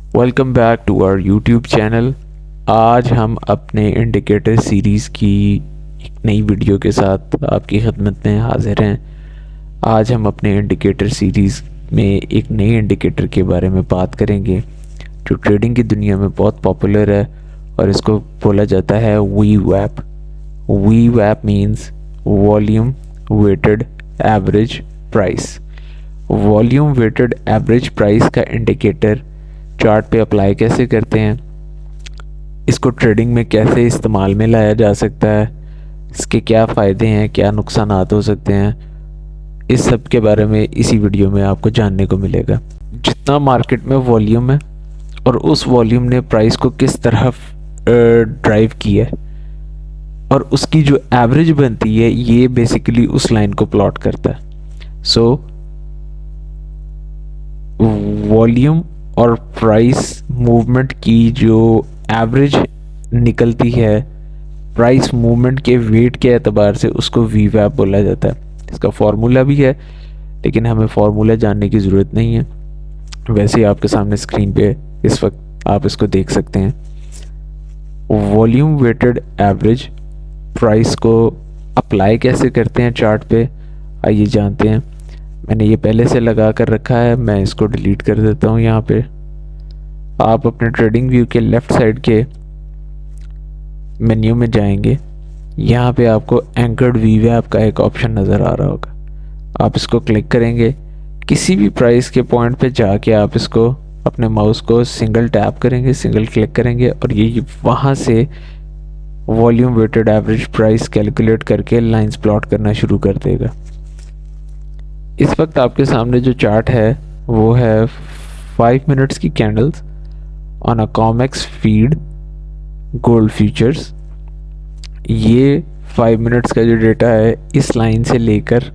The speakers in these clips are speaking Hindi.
Welcome back to our YouTube channel. आज हम अपने इंडिकेटर सीरीज़ की एक नई वीडियो के साथ आपकी खिदमत में हाजिर हैं। आज हम अपने इंडिकेटर सीरीज़ में एक नए इंडिकेटर के बारे में बात करेंगे जो ट्रेडिंग की दुनिया में बहुत पॉपुलर है और इसको बोला जाता है VWAP। VWAP means volume weighted average price. Volume weighted average price का इंडिकेटर चार्ट पे अप्लाई कैसे करते हैं, इसको ट्रेडिंग में कैसे इस्तेमाल में लाया जा सकता है, इसके क्या फ़ायदे हैं, क्या नुकसानात हो सकते हैं, इस सब के बारे में इसी वीडियो में आपको जानने को मिलेगा। जितना मार्केट में वॉल्यूम है और उस वॉल्यूम ने प्राइस को किस तरफ ड्राइव किया है और उसकी जो एवरेज बनती है ये बेसिकली उस लाइन को प्लॉट करता है। सो वॉल्यूम और प्राइस मूवमेंट की जो एवरेज निकलती है प्राइस मूवमेंट के वेट के एतबार से उसको VWAP बोला जाता है। इसका फार्मूला भी है लेकिन हमें फार्मूला जानने की ज़रूरत नहीं है, वैसे ही आपके सामने स्क्रीन पे इस वक्त आप इसको देख सकते हैं। वॉल्यूम वेटेड एवरेज प्राइस को अप्लाई कैसे करते हैं चार्ट पे, आइए जानते हैं। मैंने ये पहले से लगा कर रखा है, मैं इसको डिलीट कर देता हूँ। यहाँ पे आप अपने ट्रेडिंग व्यू के लेफ़्ट साइड के मेन्यू में जाएंगे, यहाँ पे आपको एंकर्ड VWAP का एक ऑप्शन नज़र आ रहा होगा। आप इसको क्लिक करेंगे, किसी भी प्राइस के पॉइंट पे जाके आप इसको अपने माउस को सिंगल टैप करेंगे, सिंगल क्लिक करेंगे और ये वहाँ से volume weighted average price calculate करके लाइंस प्लॉट करना शुरू कर देगा। इस वक्त आपके सामने जो चार्ट है वो है 5 मिनट्स की candles on a COMEX feed gold futures. ये 5 मिनट्स का जो डेटा है इस लाइन से लेकर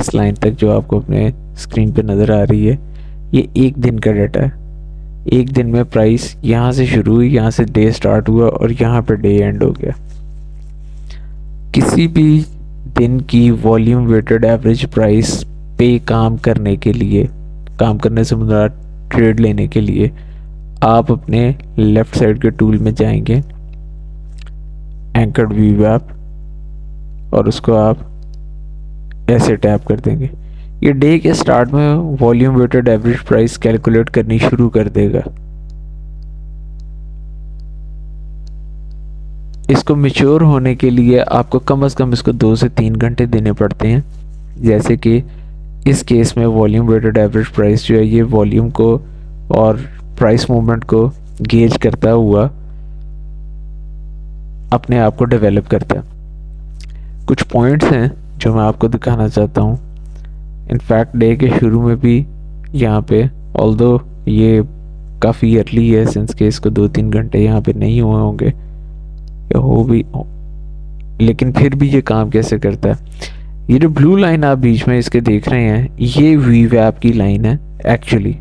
इस लाइन तक जो आपको अपने स्क्रीन पे नज़र आ रही है ये एक दिन का डेटा है। एक दिन में प्राइस यहाँ से शुरू हुई, यहाँ से डे स्टार्ट हुआ और यहाँ पे डे एंड हो गया। किसी भी दिन की वॉल्यूम वेटेड एवरेज प्राइस पे काम करने के लिए, काम करने से मुराद ट्रेड लेने के लिए आप अपने लेफ़्ट साइड के टूल में जाएंगे, एंकर्ड VWAP, और उसको आप ऐसे टैप कर देंगे। ये डे के स्टार्ट में volume weighted average price calculate करनी शुरू कर देगा। इसको मैच्योर होने के लिए आपको कम से कम इसको 2 से 3 घंटे देने पड़ते हैं। जैसे कि इस केस में वॉल्यूम वेटेड एवरेज प्राइस जो है ये वॉल्यूम को और प्राइस मूवमेंट को गेज करता हुआ अपने आप को डेवलप करता है। कुछ पॉइंट्स हैं जो मैं आपको दिखाना चाहता हूँ। इनफैक्ट डे के शुरू में भी यहाँ पे, ऑल्दो ये काफ़ी अर्ली है सिंस के इसको 2-3 घंटे यहाँ पे नहीं हुए होंगे या हो भी, लेकिन फिर भी ये काम कैसे करता है। ये जो ब्लू लाइन आप बीच में इसके देख रहे हैं ये VWAP की लाइन है एक्चुअली,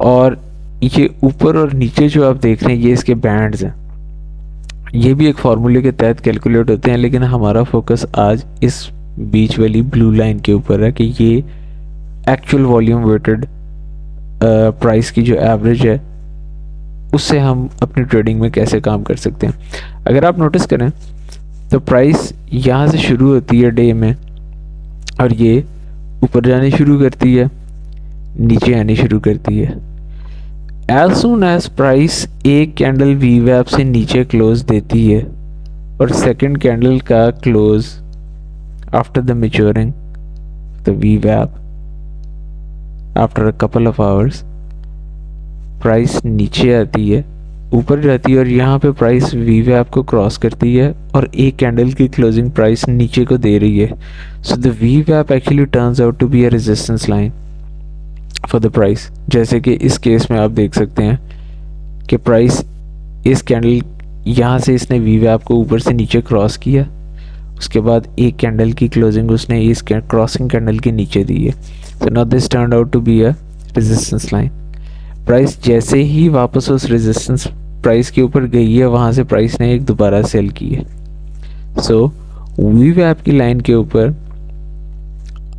और ये ऊपर और नीचे जो आप देख रहे हैं ये इसके बैंड्स हैं। ये भी एक फार्मूले के तहत कैलकुलेट होते हैं लेकिन हमारा फोकस आज इस बीच वाली ब्लू लाइन के ऊपर है कि ये एक्चुअल वॉल्यूम वेटेड प्राइस की जो एवरेज है उससे हम अपनी ट्रेडिंग में कैसे काम कर सकते हैं। अगर आप नोटिस करें तो प्राइस यहाँ से शुरू होती है डे में और ये ऊपर जाने शुरू करती है, नीचे आने शुरू करती है। एज सुन एज प्राइस एक कैंडल VWAP से नीचे क्लोज देती है और सेकंड कैंडल का close after the maturing the VWAP after a couple of hours price नीचे आती है, ऊपर जाती है और यहाँ पे प्राइस VWAP को क्रॉस करती है और एक कैंडल की क्लोजिंग प्राइस नीचे को दे रही है। So the VWAP actually turns out to be a resistance line for the price. जैसे कि इस केस में आप देख सकते हैं कि प्राइस इस कैंडल यहाँ से इसने VWAP को ऊपर से नीचे क्रॉस किया, उसके बाद एक कैंडल की क्लोजिंग उसने इस क्रॉसिंग कैंडल के नीचे दी है। So now this turned out to be a resistance line. Price जैसे ही वापस उस रेजिस्टेंस प्राइस के ऊपर गई है वहाँ से प्राइस ने एक दोबारा सेल की है। सो VWAP की लाइन के ऊपर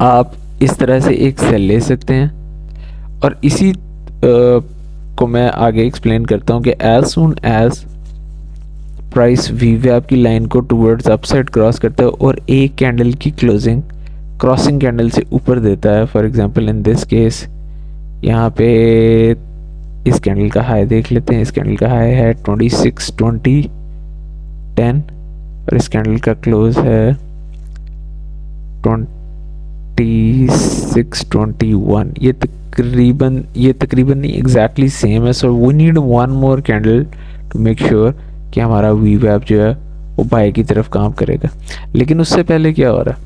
आप इस तरह से एक सेल ले सकते हैं और इसी को मैं आगे एक्सप्लेन करता हूँ कि एज सुन एज प्राइस वीवैप की लाइन को टूवर्ड्स अपसाइड क्रॉस करता है और एक कैंडल की क्लोजिंग क्रॉसिंग कैंडल से ऊपर देता है, for example in this case यहाँ पे इस कैंडल का हाई देख लेते हैं। इस कैंडल का हाई है 26.20.10 और इस कैंडल का क्लोज है 26.21। ये तकरीबन नहीं एग्जैक्टली सेम है। So we need one more candle to make sure कि हमारा वीवैप जो है वो बाय की तरफ काम करेगा। लेकिन उससे पहले क्या हो रहा है,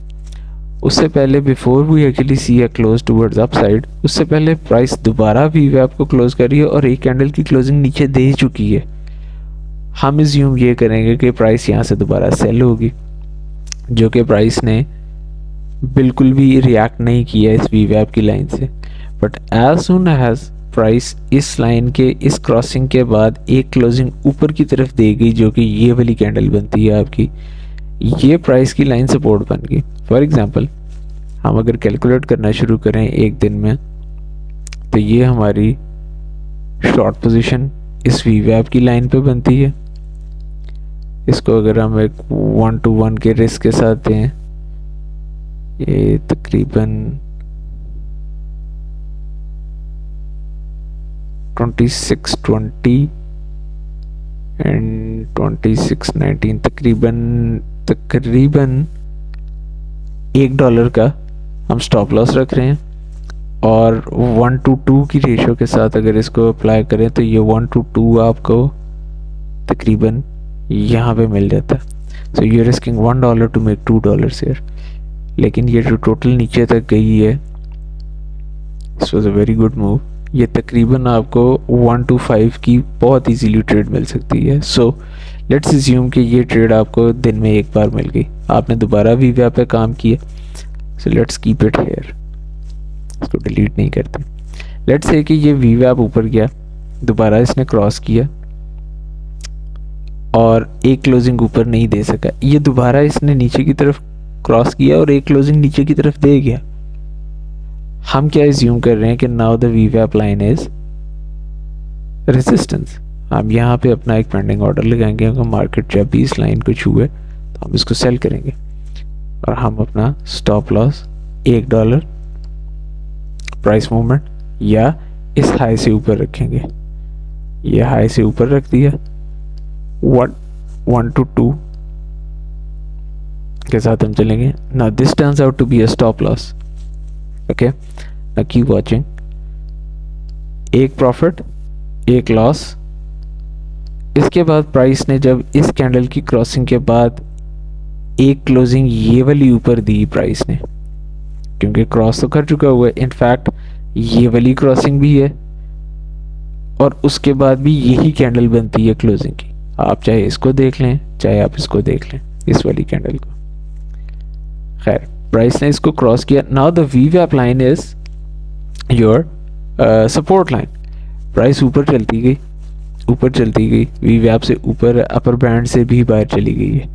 उससे पहले before we actually see a close towards upside, उससे पहले प्राइस दोबारा वीवैप को क्लोज कर रही है और एक कैंडल की क्लोजिंग नीचे दे चुकी है। हम एज्यूम ये करेंगे कि प्राइस यहाँ से दोबारा सेल होगी, जो कि प्राइस ने बिल्कुल भी रिएक्ट नहीं किया इस वीवैप की लाइन से। But as soon as price इस लाइन के इस क्रॉसिंग के बाद एक क्लोजिंग ऊपर की तरफ दे गई, जो कि ये वाली कैंडल बनती है आपकी, ये प्राइस की लाइन सपोर्ट बन गई। फॉर एग्जांपल हम अगर कैलकुलेट करना शुरू करें एक दिन में, तो ये हमारी शॉर्ट पोजीशन इस वीवैप की लाइन पे बनती है। इसको अगर हम एक 1-to-1 के रिस्क के साथ दें, ये तकरीबन 2620 एंड 2619 तकरीबन $1 का हम स्टॉप लॉस रख रहे हैं। और 1-to-2 की रेशो के साथ अगर इसको अप्लाई करें तो ये 1-to-2 आपको तकरीबन यहाँ पे मिल जाता है। So you are risking $1 to make $2 here। लेकिन ये जो टोटल नीचे तक गई है, this was a very good move. ये तकरीबन आपको 1-to-5 की बहुत इजीली ट्रेड मिल सकती है। सो लेट्स अज्यूम कि ये ट्रेड आपको दिन में एक बार मिल गई, आपने दोबारा वीवैप पे काम किया। So let's keep it here, इसको डिलीट नहीं करते। लेट्स से कि ये वीवैप ऊपर गया, दोबारा इसने क्रॉस किया और एक क्लोजिंग ऊपर नहीं दे सका, ये दोबारा इसने नीचे की तरफ क्रॉस किया और एक क्लोजिंग नीचे की तरफ दे गया। हम क्या एज्यूम कर रहे हैं कि नाउ द वीवैप लाइन इज रेजिस्टेंस। हम यहाँ पे अपना एक पेंडिंग ऑर्डर लगाएंगे, अगर मार्केट जब भी इस लाइन को छुए तो हम इसको सेल करेंगे और हम अपना स्टॉप लॉस $1 प्राइस मूवमेंट या इस हाई से ऊपर रखेंगे। ये हाई से ऊपर रख दिया, 1-to-2 के साथ हम चलेंगे। Now this turns out to be a stop loss. Okay, now keep watching. एक प्रॉफिट एक लॉस। इसके बाद प्राइस ने जब इस कैंडल की क्रॉसिंग के बाद एक क्लोजिंग ये वाली ऊपर दी प्राइस ने, क्योंकि क्रॉस तो कर चुका हुआ है, इनफैक्ट ये वाली क्रॉसिंग भी है और उसके बाद भी यही कैंडल बनती है क्लोजिंग की। आप चाहे इसको देख लें चाहे आप इसको देख लें, इस वाली कैंडल को। खैर, प्राइस ने इसको क्रॉस किया। नाउ द वीवैप line is your support line. Price ऊपर चलती गई, वीवैप से ऊपर अपर बैंड से भी बाहर चली गई है।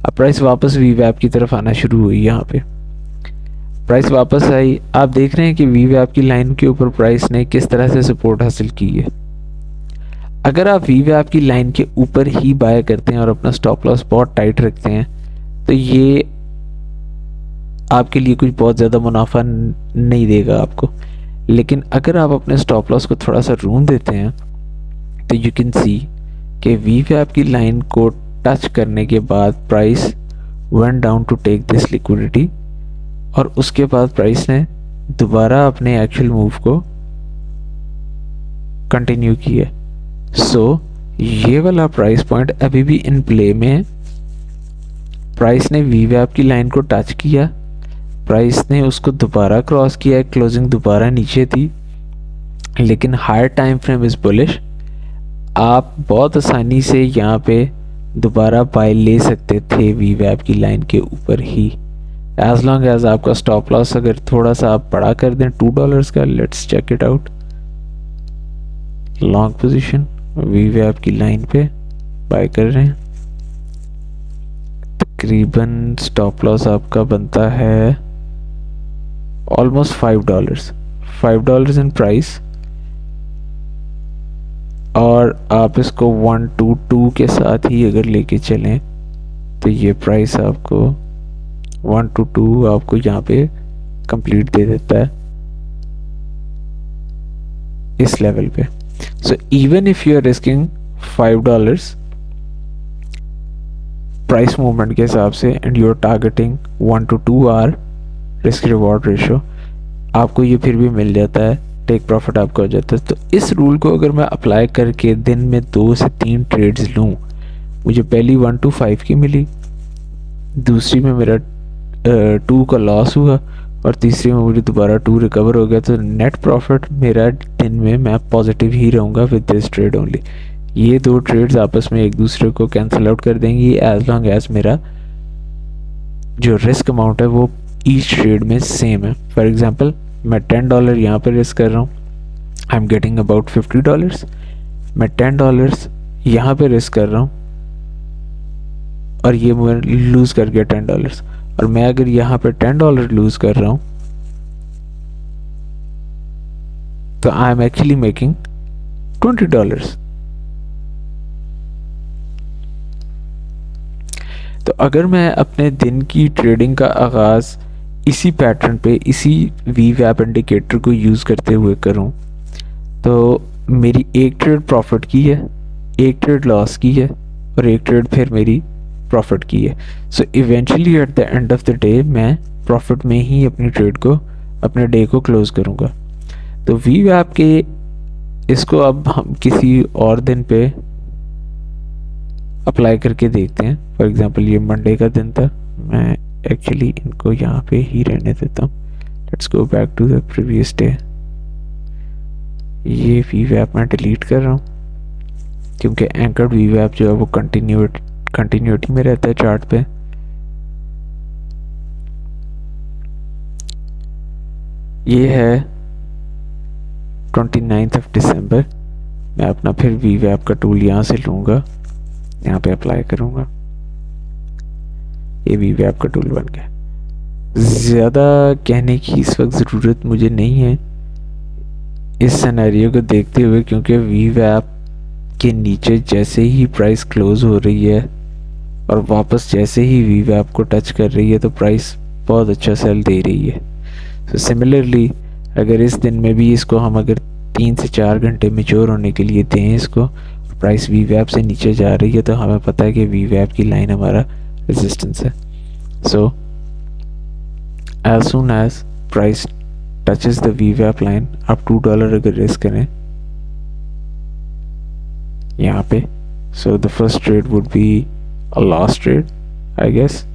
अब प्राइस वापस वीवैप की तरफ आना शुरू हुई। यहाँ पे प्राइस वापस आई, आप देख रहे हैं कि वीवैप की लाइन के ऊपर प्राइस ने किस तरह से सपोर्ट हासिल की है। अगर आप वीवैप की लाइन के ऊपर ही बाय करते हैं और अपना स्टॉप लॉस बहुत टाइट रखते हैं तो ये आपके लिए कुछ बहुत ज़्यादा मुनाफा नहीं देगा आपको। लेकिन अगर आप अपने स्टॉप लॉस को थोड़ा सा रूम देते हैं तो यू कैन सी कि वीवैप की लाइन को टच करने के बाद price went down to take this liquidity और उसके बाद प्राइस ने दोबारा अपने एक्चुअल मूव को कंटिन्यू किया। सो ये वाला प्राइस पॉइंट अभी भी इन प्ले में है। प्राइस ने वीवैप की लाइन को टच किया, प्राइस ने उसको दोबारा क्रॉस किया, क्लोजिंग दोबारा नीचे थी, लेकिन higher time frame is bullish. आप बहुत आसानी से यहाँ पे दोबारा बाय ले सकते थे वीवैप की लाइन के ऊपर ही, एज लॉन्ग एज आपका स्टॉप लॉस अगर थोड़ा सा आप बड़ा कर दें $2 का। Let's check it out. Long position वीवैप की लाइन पे बाय कर रहे हैं, तकरीबन स्टॉप लॉस आपका बनता है ऑलमोस्ट $5 इन प्राइस। और आप इसको 122 के साथ ही अगर लेके चलें तो ये प्राइस आपको 122 आपको यहाँ पे कंप्लीट दे देता है इस लेवल पे। So even if you are risking $5 price movement के हिसाब से and you are targeting 1 to 2 our risk reward ratio, आपको ये फिर भी मिल जाता है, टेक प्रॉफिट आपका हो जाता है। तो इस रूल को अगर मैं अप्लाई करके दिन में 2 से 3 ट्रेड्स लूँ, मुझे पहली 1 to 5 की मिली, दूसरी में मेरा 2 का लॉस हुआ और तीसरी में मुझे दोबारा 2 रिकवर हो गया, तो नेट प्रॉफिट मेरा दिन में मैं पॉजिटिव ही रहूँगा विद दिस ट्रेड ओनली। ये 2 ट्रेड्स आपस में एक दूसरे को कैंसिल आउट कर देंगी एज लॉन्ग एज मेरा जो रिस्क अमाउंट है वो ईच ट्रेड में सेम है। फॉर एग्जांपल मैं $10 यहाँ पर रिस्क कर रहा हूँ, आई एम गेटिंग अबाउट $50। मैं $10 यहाँ पे रिस्क कर रहा हूँ और ये मैं लूज़ कर गया $10, और मैं अगर यहाँ पे $10 लूज़ कर रहा हूँ तो आई एम एक्चुअली मेकिंग $20। तो अगर मैं अपने दिन की ट्रेडिंग का आगाज़ इसी पैटर्न पे, इसी VWAP इंडिकेटर को यूज़ करते हुए करूं, तो मेरी एक ट्रेड प्रॉफिट की है, एक ट्रेड लॉस की है और एक ट्रेड फिर मेरी प्रॉफिट की है। So eventually at the end of the day मैं प्रॉफिट में ही अपनी ट्रेड को, अपने डे को क्लोज करूंगा। तो VWAP के इसको अब हम किसी और दिन पे अप्लाई करके देखते हैं। फॉर एग्जांपल ये मंडे का दिन था, मैं एक्चुअली इनको यहाँ पे ही रहने देता हूँ। Let's go back to the previous day. ये VWAP मैं डिलीट कर रहा हूँ क्योंकि एंकर्ड VWAP जो है वो कंटिन्यूटी में रहता है चार्ट पे। ये है 29th of December। मैं अपना फिर VWAP का टूल यहाँ से लूँगा, यहाँ पे अप्लाई करूँगा, ये VWAP का टूल बन गया। ज़्यादा कहने की इस वक्त ज़रूरत मुझे नहीं है इस सिनेरियो को देखते हुए, क्योंकि VWAP के नीचे जैसे ही प्राइस क्लोज हो रही है और वापस जैसे ही VWAP को टच कर रही है तो प्राइस बहुत अच्छा सेल दे रही है। तो सिमिलरली अगर इस दिन में भी इसको हम अगर 3 से 4 घंटे मैच्योर होने के लिए दें इसको, प्राइस VWAP से नीचे जा रही है तो हमें पता है कि VWAP की लाइन हमारा रेजिस्टेंस है। So as soon as price touches the VWAP line, आप $2 अगर रिस्क करें यहाँ पे, so the first trade would be a loss trade I guess,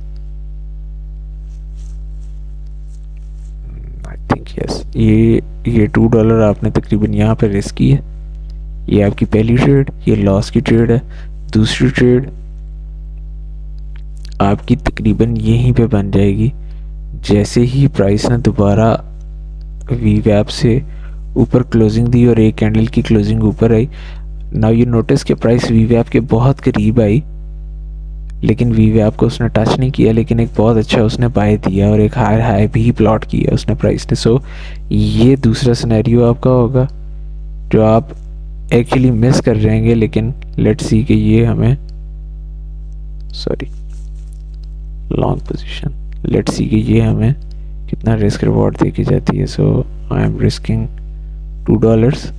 I think yes. ये $2 आपने तकरीबन यहाँ पे रिस्क की है, ये आपकी पहली ट्रेड, ये लॉस की ट्रेड है। दूसरी ट्रेड आपकी तकरीबन यहीं पे बन जाएगी जैसे ही प्राइस ने दोबारा VWAP से ऊपर क्लोजिंग दी और एक कैंडल की क्लोजिंग ऊपर आई। नाउ यू नोटिस कि प्राइस VWAP के बहुत करीब आई लेकिन VWAP को उसने टच नहीं किया, लेकिन एक बहुत अच्छा उसने बाय दिया और एक हायर हाई भी प्लॉट किया उसने प्राइस ने। सो ये दूसरा सिनेरियो आपका होगा जो आप एक्चुअली मिस कर जाएंगे, लेकिन लेट्स सी कि ये हमें लॉन्ग पोजीशन, लेट्स सी कि ये हमें कितना रिस्क रिवॉर्ड देखी जाती है। So I am risking $2,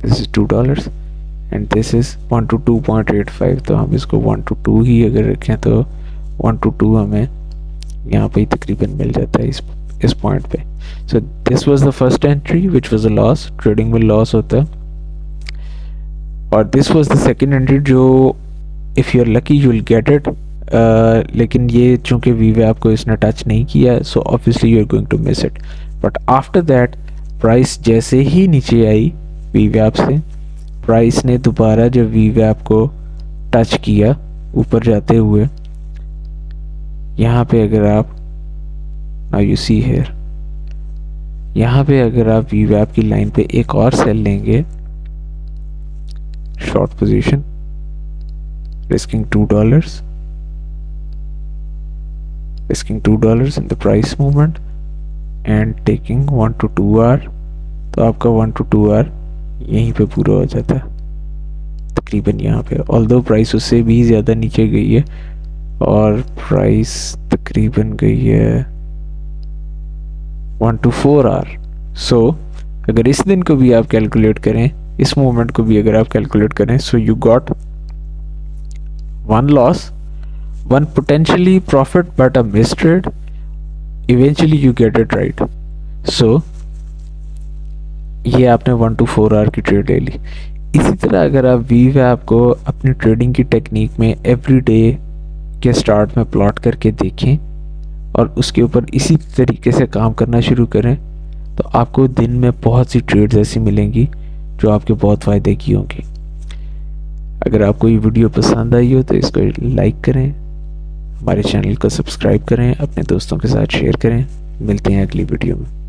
this is $2 and this is 1 to 2.85। तो हम इसको 1 to 2 ही अगर रखें तो 1 to 2 हमें यहाँ पे ही तकरीबन मिल जाता है इस पॉइंट पे। So this was the first entry which was a loss, trading में लॉस होता है, और this was the second entry जो if you are lucky you will get it, लेकिन ये चूँकि VWAP को इसने टच नहीं किया so obviously you are going to miss it. But after that price जैसे ही नीचे आई VWAP से, प्राइस ने दोबारा जब VWAP को टच किया ऊपर जाते हुए, यहाँ पे अगर आप नाउ यू सी हियर, यहाँ पे अगर आप VWAP की लाइन पे एक और सेल लेंगे, short position risking $2 in the price movement and taking 1 to 2 hour, तो आपका 1 to 2 hour यहीं पे पूरा हो जाता है तकरीबन यहाँ पे, ऑल्दो प्राइस उससे भी ज़्यादा नीचे गई है और प्राइस तकरीबन गई है 1 to 4 आवर। सो अगर इस दिन को भी आप कैलकुलेट करें, इस मोमेंट को भी अगर आप कैलकुलेट करें, so you got one loss, one potentially profit but a miss trade, eventually you get it right. So ये आपने 1 to 4 आवर की ट्रेड ले ली। इसी तरह अगर आप VWAP को अपनी ट्रेडिंग की टेक्निक में एवरी डे के स्टार्ट में प्लॉट करके देखें और उसके ऊपर इसी तरीके से काम करना शुरू करें, तो आपको दिन में बहुत सी ट्रेड्स ऐसी मिलेंगी जो आपके बहुत फ़ायदे की होंगी। अगर आपको ये वीडियो पसंद आई हो तो इसको लाइक करें, हमारे चैनल को सब्सक्राइब करें, अपने दोस्तों के साथ शेयर करें। मिलते हैं अगली वीडियो में।